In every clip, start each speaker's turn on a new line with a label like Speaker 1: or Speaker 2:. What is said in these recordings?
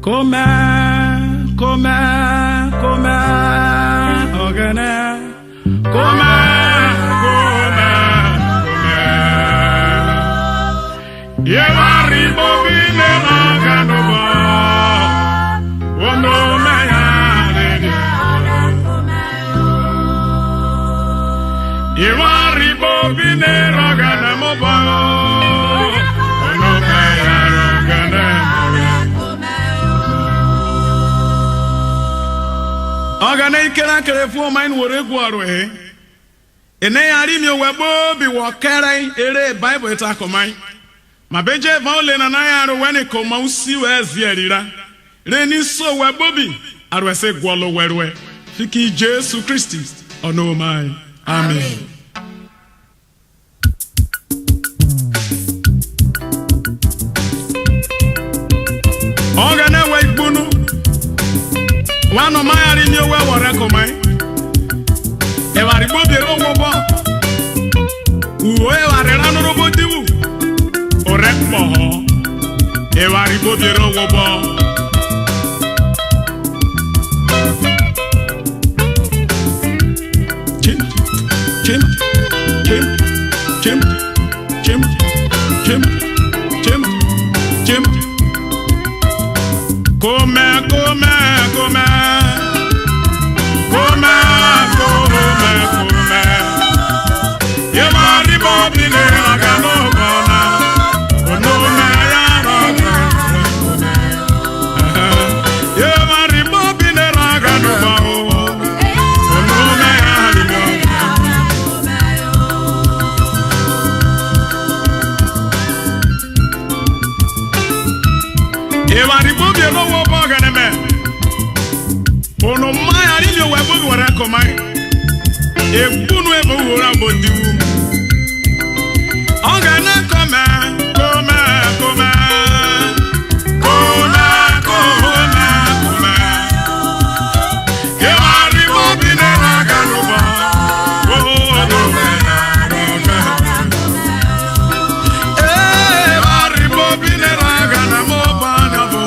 Speaker 1: Come, ogene. Come. Yevari bobine maganoba. Wono meyare. Yevari bobine maganoba. Wono meyare. Ogane ikena kerefu main wore gwaru he. Ene yari mi webo bi wokere ere Bible itakomai. Mabeje vaole na yaro wene koma usi wezi erira. Reni so webo bi arwese gwolo werwe. Fiki Jesu Christi ono mai. Amen. Ogane we gbunu. Wano mayari ni owe wore komai. Ewari bobi ero wobo. Uwe ware rano robo diwu. Ore moho. Ewari bobi ero wobo. Chim. Come. Yevari bobine aganogona. Ono meyaro. Yevari bobine aganogona. Ono meyaro. Yevari bobine wobo ganeme. Ono mayari yo webo wora komai. Ebunu ebo wora bodiwu. Ogana come. Yevari bobine aganuba. Yevari bobine aganamoba nabo.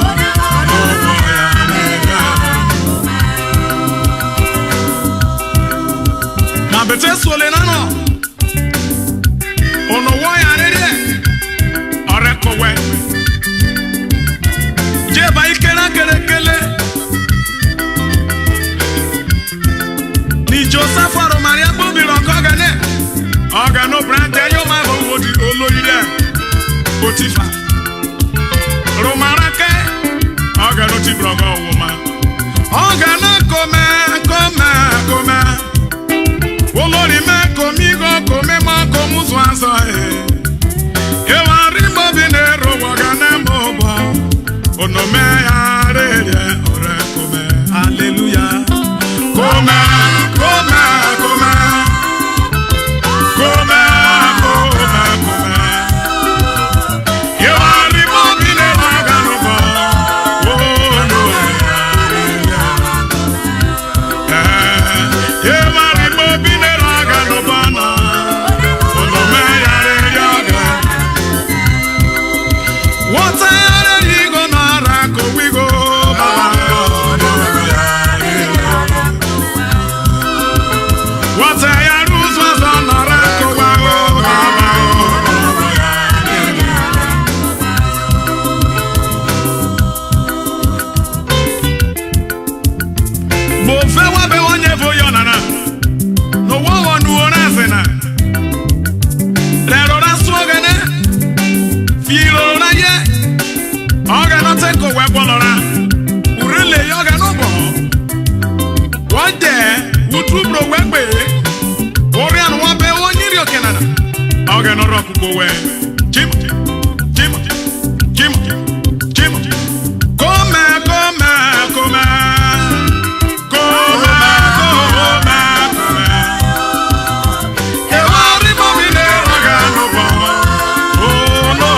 Speaker 1: Mabete sole nano. Ono waya rere. Oreko we. Jeba ikena kele. Ni Joseph aro Maria bobi lokogane. Ogano brande yo ma wodi oloyire. Potifa. Romarake. Ogano ti brogo woman. Ogano come. Olori me conmigo, come ma como suanza. Yevari bobine rowagane moba. Ono me arere ore come. Hallelujah. Come. Yevari bobine raganoba. Oh no. Yevari bobine raganobana. Ono me arere. What I go na rako we go. What I lose was on rako we go. Bo fe wa be wonye fo yonana. No one wonu ona zena. Lero na swogene. Filo na ye. Oga no teko we bolora. Urele yoga no bo. One day, utubro we pe. Orian wa be wonyiri okenana. Oga no roku go we. Chim. Come. Yevari bobine aganoba. Oh no.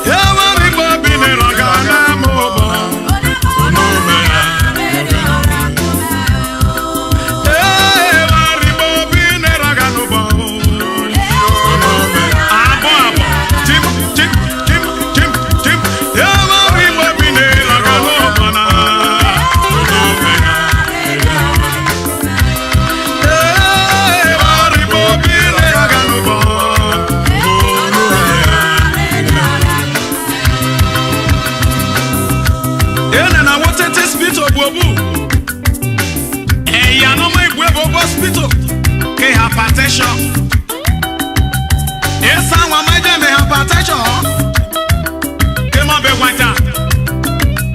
Speaker 1: Yevari bobine aganamoba. Oh no. Yevari bobine aganoba. bobu. Ya no mai buebo hospital. Ke hypertension. Esa wa mai de me hypertension. Ke ma be wata.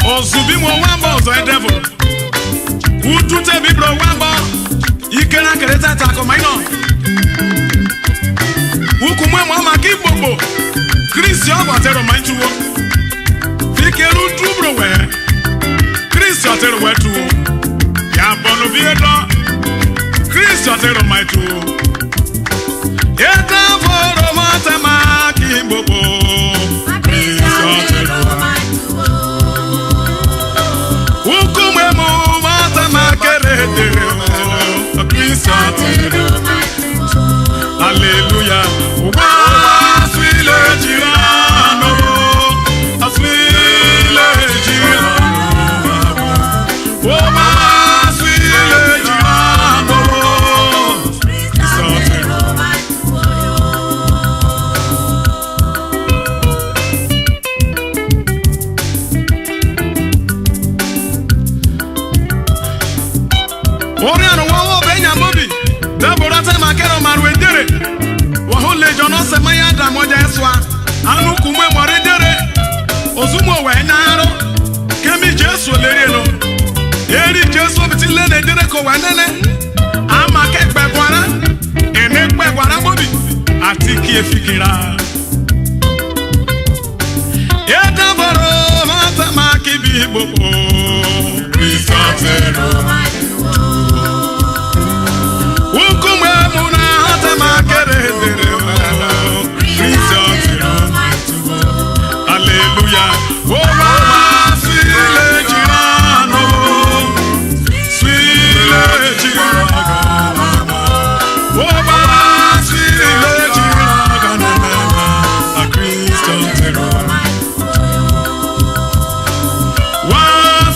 Speaker 1: Ozubi mo wamba ozo e devil. Utute bi bro wamba. Ikena kereta ta ko mai no. Ukumwe mo ma ki bobo. Christian batero mai tuwo. Fikelu tubro we. Christian tero we tuwo. Ya bono viedo. Christian tero mai tuwo. Yeta foro mata ma ki bobo. Christian tero mai tuwo. Ukumwe mo mata ma kerete. Christian tero mai tuwo. Hallelujah. Oriano wo benya mobi Deborah tema kero marwendere Wahole jono se mayanda moja eswa Anu kumwe morendere Ozumo wenaro Kemi Jesu lereno Eri Jesu bitile nedere ko wanene Ama kekbe gwara Enekbe gwara mobi Atiki efikira Yedaboro Matama kibi bobo Risatero Ukumwe muna hatama keredere Hallelujah. Oh, swile girano, swile girano. Oh, swile girano. A Cristo tero. Wa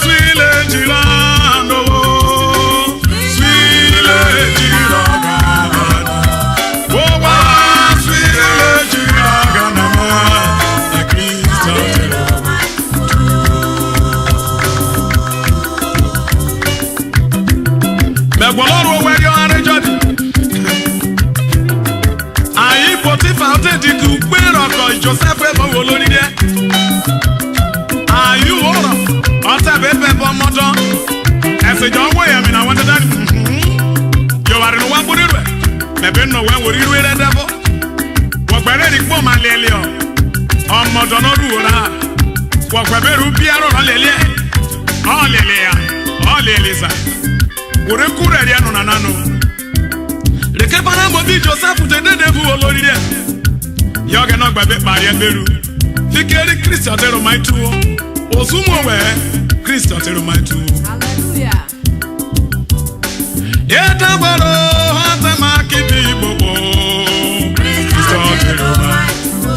Speaker 1: swile girano, swile girano. Oh, swile girano. A Cristo tero. Megwaloro we yo arejodi. Ayi Potifa ote di ku gbero ko Joseph e bo lori de. Ayi oro ota be be bo modo. Ese jo wo ya mi na won da. Yo ware no wa buri re. Me be no we wori re de debo. Wo gbere ri po ma lele o. Omodo no ru ora. Wo gbere ru bi aro lele. O lele ya. O lele sa. Ore kure ri anu nanano. Reke bana mo bi Joseph te dedevu olori de. Yoge no gbabe pari egberu. Fikeri Christian tero mai tuwo. Osumo we Christian tero mai tuwo.
Speaker 2: Hallelujah.
Speaker 1: Yeta baro hata makibi bobo. Christian tero mai tuwo.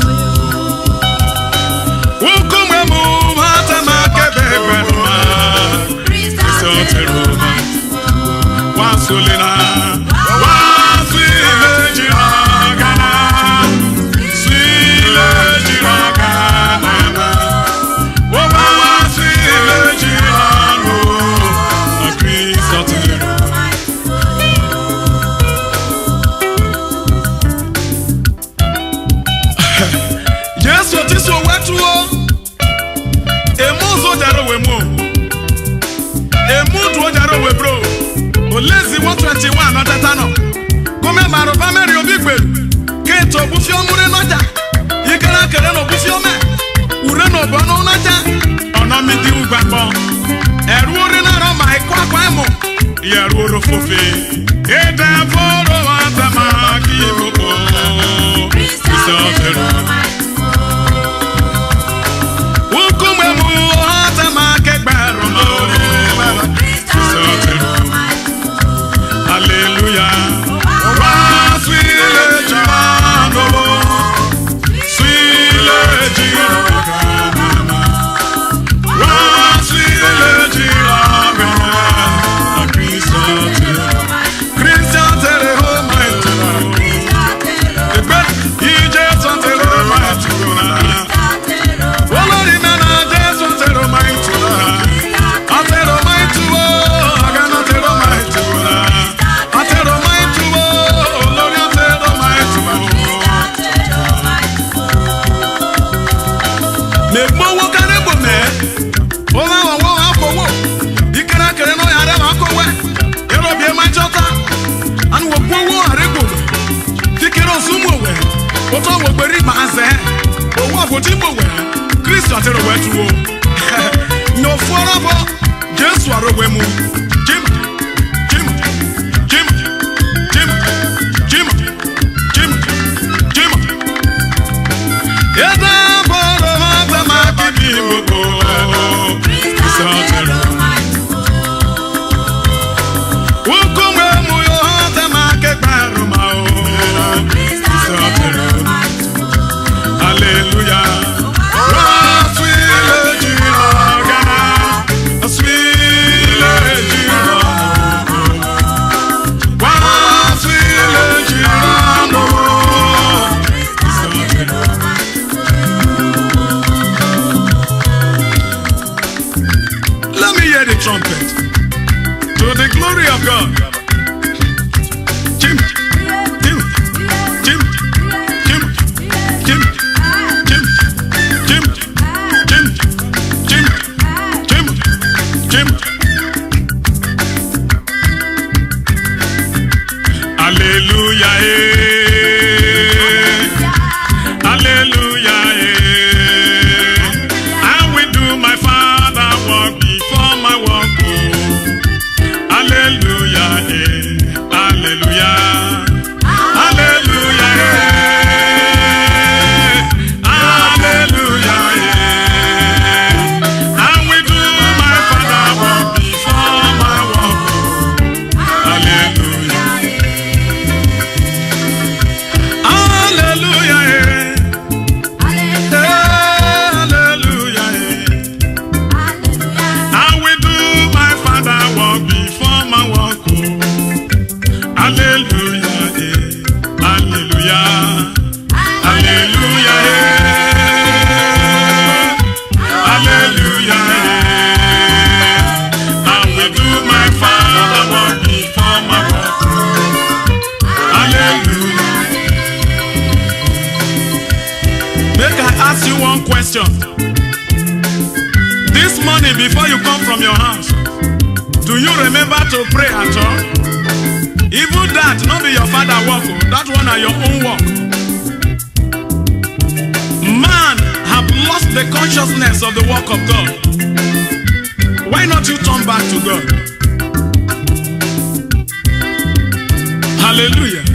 Speaker 1: Ukumwe mu hata makebe beruma. Christian tero mai tuwo. Wasulina. Wasile jiragana. Swile jiragana. Wasile jirano. A Christian tero. Yesu tiso wetuo. Emu so jaro we mo. Emu duo jaro we bro. Olezi 121 otetano. Kome maro family obigberu. Keto bufio mure noja. Yikara kere no bufio me. Ure no bono noja. Ono mi di ugbagbo. Eru ore na ro mai kwa emo. Yeru oro fofe. Ede foro atama kibobo. Isofero. Ukumwe mu atama kegberu mo. Isofero. Hallelujah. Wa swile jirano. Swile jirano. Wa swile jirano. A Christian tero. Christian tero mai tero. Oto wo gberi ma ze. Owo afoti mo we. Kristo atero wetu o. No forabo. Jesu arowe mu. Jim.
Speaker 2: Trumpet to the glory of God. Jim, Jim, Jim, Jim, Jim, Jim, Jim, Jim, Jim, Jim, Jim. Hallelujah, hallelujah, I will do my Father work before my work. Hallelujah, hallelujah, hallelujah, hallelujah, I will do my Father work before my work. Hallelujah, hallelujah, hallelujah, I will do my Father work before my work. Hallelujah, hallelujah, hallelujah, hallelujah, I will do my Father work before my work. Hallelujah. Make I ask you one question. This morning before you come from your house, do you remember to pray at all? Even that, not be your father work, that one are your own work. Man have lost the consciousness of the work of God. Why not you turn back to God? Hallelujah.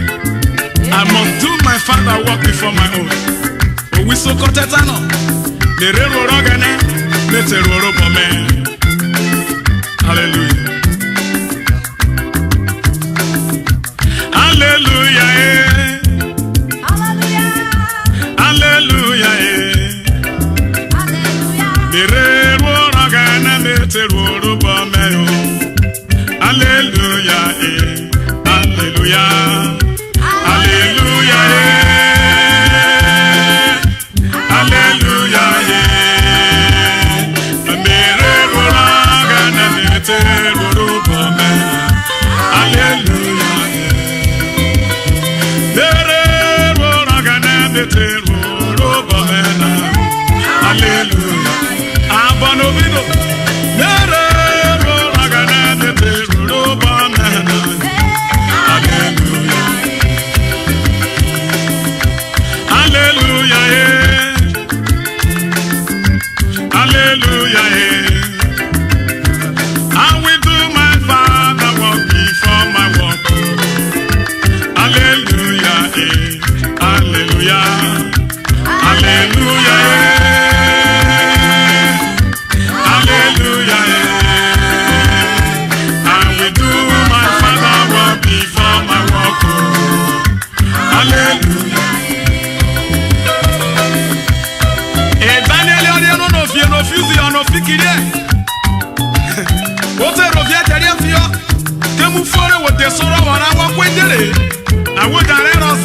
Speaker 2: I must do my father work before my own. We so contented. The railroad organic, let's a road up, man. Hallelujah. Hallelujah, hallelujah, the railroad organic, let's a road up, man. Hallelujah, hallelujah, hallelujah, hallelujah, the railroad organic, let's a road up, man. Hallelujah. Hallelujah. Abonovino. Hallelujah. Hallelujah. I will do my Father work before my work. Hallelujah. Hallelujah. Hallelujah. Hallelujah. I will do my Father work before my work. Hallelujah. Daniel, you don't know if you know if you know if you what a rovia terrier for you. Temu fore with the sorrow and I walk with it. I would direct us